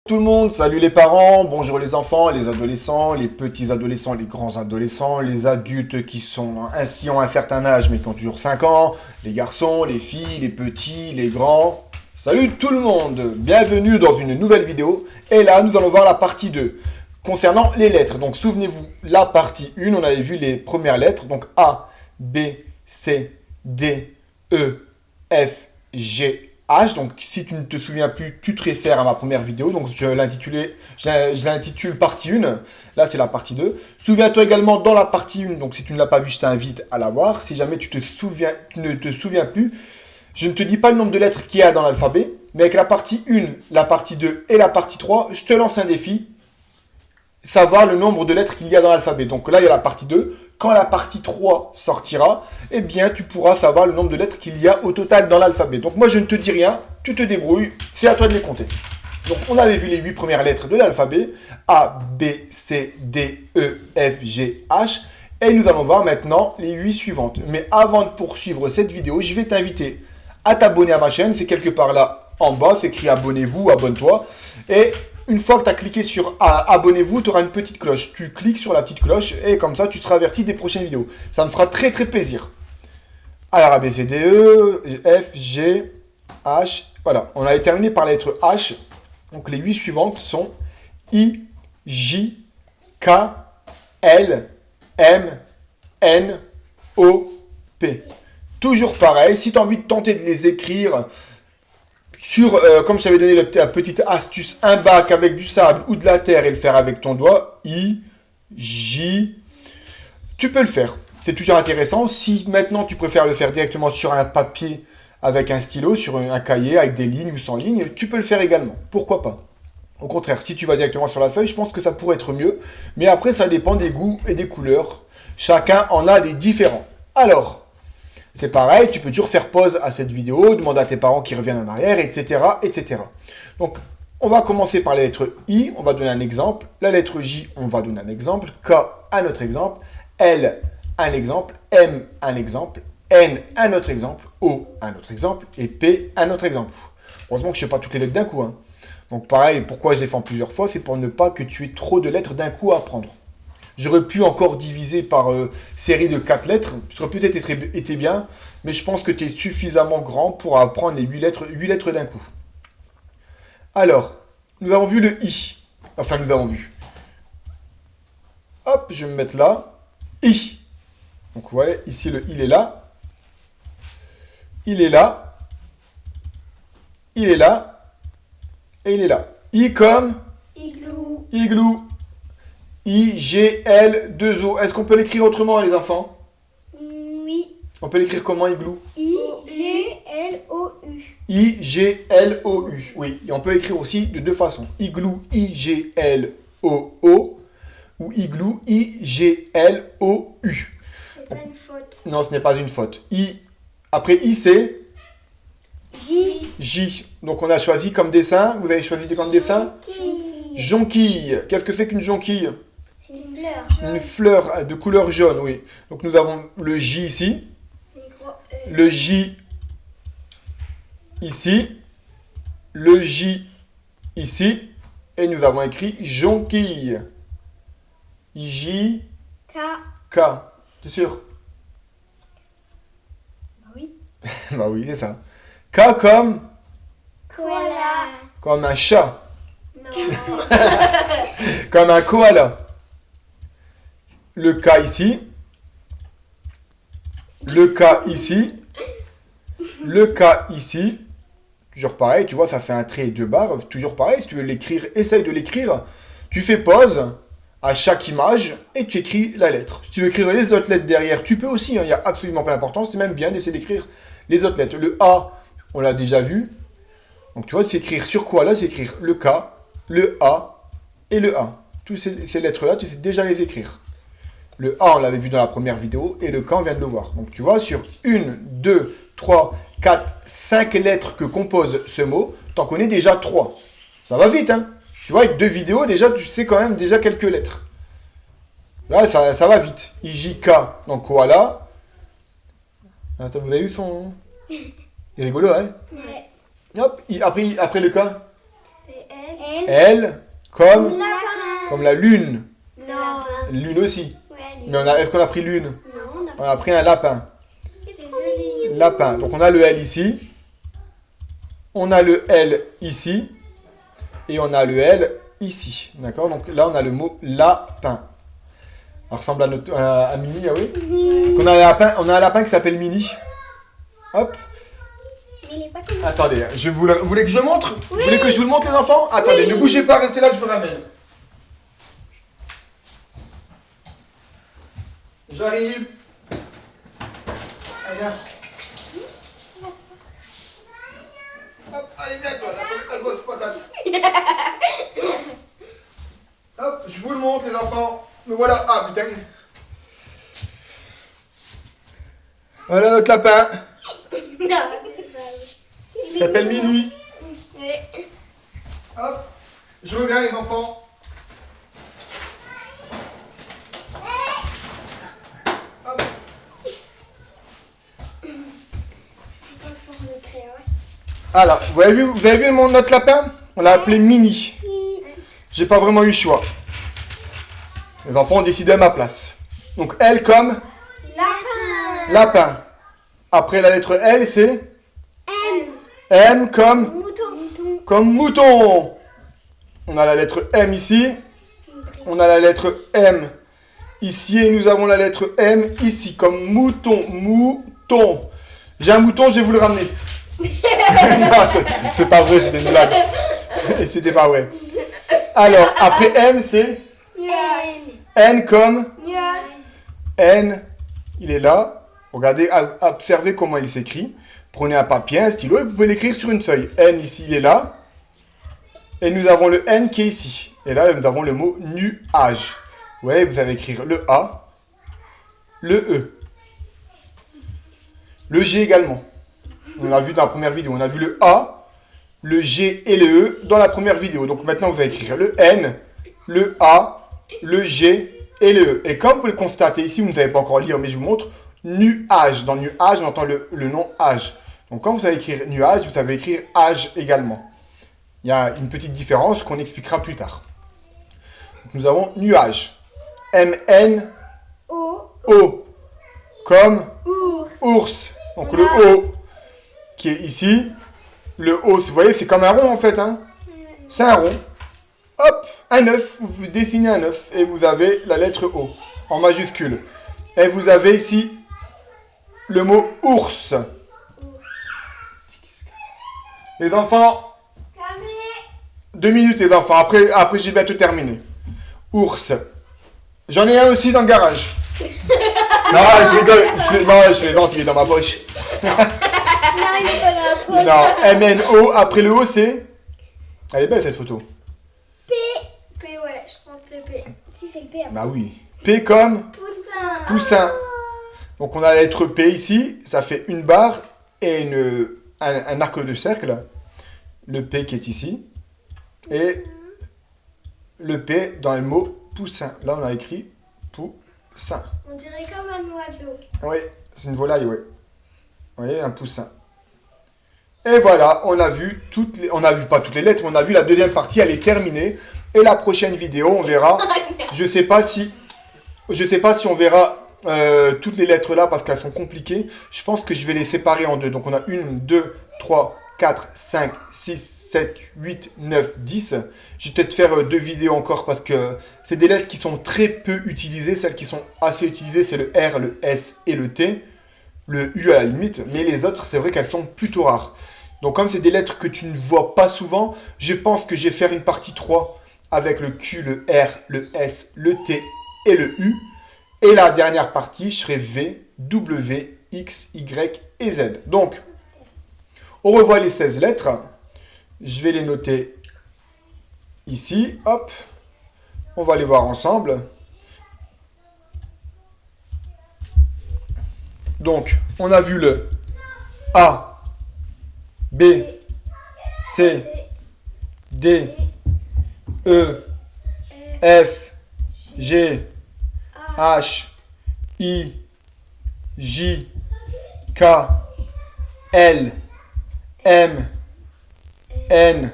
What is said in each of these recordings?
Tout le monde, salut les parents, bonjour les enfants, les adolescents, les petits adolescents, les grands adolescents, les adultes qui ont un certain âge mais qui ont toujours 5 ans, les garçons, les filles, les petits, les grands. Salut tout le monde, bienvenue dans une nouvelle vidéo. Et là, nous allons voir la partie 2 concernant les lettres. Donc souvenez-vous, la partie 1, on avait vu les premières lettres, donc A, B, C, D, E, F, G, H. Donc si tu ne te souviens plus, tu te réfères à ma première vidéo. Donc je l'intitule partie 1. Là c'est la partie 2. Souviens-toi également dans la partie 1. Donc si tu ne l'as pas vu, je t'invite à la voir. Si jamais tu ne te souviens plus, je ne te dis pas le nombre de lettres qu'il y a dans l'alphabet. Mais avec la partie 1, la partie 2 et la partie 3, je te lance un défi. Savoir le nombre de lettres qu'il y a dans l'alphabet. Donc là il y a la partie 2. Quand la partie 3 sortira, eh bien, tu pourras savoir le nombre de lettres qu'il y a au total dans l'alphabet. Donc, moi, je ne te dis rien, tu te débrouilles, c'est à toi de les compter. Donc, on avait vu les 8 premières lettres de l'alphabet, A, B, C, D, E, F, G, H. Et nous allons voir maintenant les 8 suivantes. Mais avant de poursuivre cette vidéo, je vais t'inviter à t'abonner à ma chaîne. C'est quelque part là en bas, c'est écrit abonnez-vous, abonne-toi. Et une fois que tu as cliqué sur abonnez-vous, tu auras une petite cloche. Tu cliques sur la petite cloche et comme ça, tu seras averti des prochaines vidéos. Ça me fera très très plaisir. Alors, A, B, C, D, E, F, G, H. Voilà, on avait terminé par la lettre H. Donc, les 8 suivantes sont I, J, K, L, M, N, O, P. Toujours pareil, si tu as envie de tenter de les écrire comme je t'avais donné la petite astuce, un bac avec du sable ou de la terre et le faire avec ton doigt, I, J, tu peux le faire. C'est toujours intéressant. Si maintenant tu préfères le faire directement sur un papier avec un stylo, sur un cahier avec des lignes ou sans lignes, tu peux le faire également. Pourquoi pas? Au contraire, si tu vas directement sur la feuille, je pense que ça pourrait être mieux. Mais après, ça dépend des goûts et des couleurs. Chacun en a des différents. Alors, c'est pareil, tu peux toujours faire pause à cette vidéo, demander à tes parents qui reviennent en arrière, etc., etc. Donc, on va commencer par la lettre I, on va donner un exemple. La lettre J, on va donner un exemple. K, un autre exemple. L, un exemple. M, un exemple. N, un autre exemple. O, un autre exemple. Et P, un autre exemple. Heureusement que je ne sais pas toutes les lettres d'un coup. Donc, pareil, pourquoi je les fais en plusieurs fois, c'est pour ne pas que tu aies trop de lettres d'un coup à apprendre. J'aurais pu encore diviser par série de 4 lettres. Ça aurait peut-être été bien. Mais je pense que tu es suffisamment grand pour apprendre les 8 lettres d'un coup. Alors, nous avons vu le I. Enfin, nous avons vu. Hop, je vais me mettre là. I. Donc, ouais, ici, le il est là. Il est là. Il est là. Et il est là. I comme Igloo. igloo. I-G-L-2-O. Est-ce qu'on peut l'écrire autrement, les enfants? Oui. On peut l'écrire comment, igloo? I-G-L-O-U. I-G-L-O-U. Oui, et on peut écrire aussi de deux façons. Igloo, I-G-L-O-O. Ou igloo, I-G-L-O-U. C'est pas une faute. Non, ce n'est pas une faute. Après I, c'est J. J. Donc on a choisi comme dessin. Vous avez choisi comme dessin? Qui. Jonquille. Qu'est-ce que c'est qu'une jonquille? C'est une fleur. Une fleur de couleur jaune, oui. Donc nous avons le J ici. Le J ici. Le J ici. Et nous avons écrit jonquille. J, K. K. T'es sûr? Oui. Bah oui, c'est ça. K comme Koala. comme un chat. Non. Comme un koala. Le K ici. Le K ici. Le K ici. Toujours pareil, tu vois, ça fait un trait et deux barres. Toujours pareil, si tu veux l'écrire, essaye de l'écrire. Tu fais pause à chaque image et tu écris la lettre. Si tu veux écrire les autres lettres derrière, tu peux aussi. Il n'y a absolument pas d'importance. C'est même bien d'essayer d'écrire les autres lettres. Le A, on l'a déjà vu. Donc tu vois, c'est écrire sur quoi là? C'est écrire le K, le A et le A. Toutes ces lettres-là, tu sais déjà les écrire. Le A, on l'avait vu dans la première vidéo, et le K, on vient de le voir. Donc tu vois, sur 1, 2, 3, 4, 5 lettres que compose ce mot, t'en connais déjà 3. Ça va vite, hein? Tu vois, avec 2 vidéos, déjà, tu sais quand même déjà quelques lettres. Là, ça va vite. IJK, donc koala. Attends, vous avez vu son... Il est rigolo, hein? Ouais. Hop, après le K. C'est L. L comme, Lapin. comme la lune. Lapin. Lune aussi. Ouais, Mais est-ce qu'on a pris lune? Non, on a On a pris un lapin. C'est joli. Lapin. Donc on a le L ici. On a le L ici. Et on a le L ici. D'accord? Donc là, on a le mot lapin. Ça ressemble à, à Mini, ah oui? Parce qu'on a un lapin qui s'appelle Mini. Hop. Mais il est pas comme Attendez, vous voulez que je montre? Vous voulez que je vous le montre, les enfants? Attendez, ne bougez pas, restez là, je vous ramène. J'arrive. Allez, viens. Hop, allez, viens, toi, la grosse patate. Hop, je vous le montre, les enfants. Me voilà. Ah, putain. Voilà notre lapin. Non. Il s'appelle Mini. Ouais. Hop, je reviens, les enfants. Hop. Alors, vous avez vu notre lapin? On l'a appelé Mini. J'ai pas vraiment eu le choix. Les enfants ont décidé à ma place. Donc L comme Lapin. lapin. Après la lettre L, c'est M. M comme Mouton. mouton. On a la lettre M ici. On a la lettre M ici. Et nous avons la lettre M ici. Comme mouton. Mouton. J'ai un mouton, je vais vous le ramener. Non, c'est pas vrai, c'était une blague. C'était pas vrai. Alors, après M, c'est N comme Nuage. N. Il est là. Regardez, observez comment il s'écrit. Prenez un papier, un stylo et vous pouvez l'écrire sur une feuille. N ici, il est là. Et nous avons le N qui est ici. Et là, nous avons le mot nuage. Ouais, vous allez écrire le A, le E, le G également. On l'a vu dans la première vidéo. On a vu le A, le G et le E dans la première vidéo. Donc maintenant, vous allez écrire le N, le A, le G et le E. Et comme vous le constatez ici, vous ne savez pas encore lire, mais je vous montre nuage. Dans nuage, on entend le nom âge. Donc quand vous allez écrire nuage, vous savez écrire âge également. Il y a une petite différence qu'on expliquera plus tard. Donc, nous avons nuage. M-N-O. Comme ours. Donc le O qui est ici. Le O, vous voyez, c'est comme un rond en fait. Hein. C'est un rond. Hop, un œuf. Vous dessinez un œuf et vous avez la lettre O en majuscule. Et vous avez ici le mot ours. Les enfants, 2 minutes les enfants. Après j'ai bientôt terminé. Ours. J'en ai un aussi dans le garage. Non, je rigole. Non, je plaisante, il est dans ma poche. Non, il est pas là. Non, M-N-O, après le O, c'est... Elle est belle, cette photo. P, ouais, je pense que c'est P. Si, c'est le P. Bah oui. P comme Poussin. poussin. Donc, on a la lettre P ici. Ça fait une barre et un arc de cercle. Le P qui est ici. Et le P dans le mot poussin. Là, on a écrit poussin. On dirait comme un oiseau. Oui, c'est une volaille, oui. Vous voyez, un poussin. Et voilà, on a vu on a vu pas toutes les lettres, mais on a vu la deuxième partie, elle est terminée. Et la prochaine vidéo, on verra. Je sais pas si on verra toutes les lettres là parce qu'elles sont compliquées. Je pense que je vais les séparer en deux. Donc on a 1, 2, 3, 4, 5, 6, 7, 8, 9, 10. Je vais peut-être faire 2 vidéos encore parce que c'est des lettres qui sont très peu utilisées. Celles qui sont assez utilisées, c'est le R, le S et le T. Le U à la limite. Mais les autres, c'est vrai qu'elles sont plutôt rares. Donc comme c'est des lettres que tu ne vois pas souvent, je pense que je vais faire une partie 3 avec le Q, le R, le S, le T et le U. Et la dernière partie, je ferai V, W, X, Y et Z. Donc, on revoit les 16 lettres. Je vais les noter ici. Hop. On va les voir ensemble. Donc, on a vu le A, B, C, D, E, F, G, H, I, J, K, L, M, N,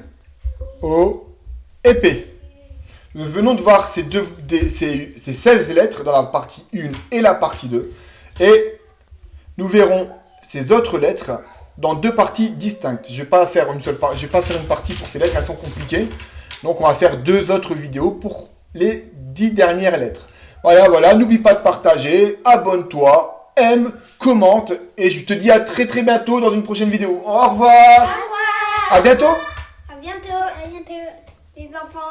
O, et P. Nous venons de voir ces 16 lettres dans la partie 1 et la partie 2. Et nous verrons ces autres lettres dans deux parties distinctes. Je ne vais pas faire une partie pour ces lettres, elles sont compliquées. Donc on va faire deux autres vidéos pour les 10 dernières lettres. Voilà, n'oublie pas de partager, abonne-toi, aime, commente. Et je te dis à très très bientôt dans une prochaine vidéo. Au revoir. Au revoir. À bientôt. À bientôt. À bientôt. Les enfants.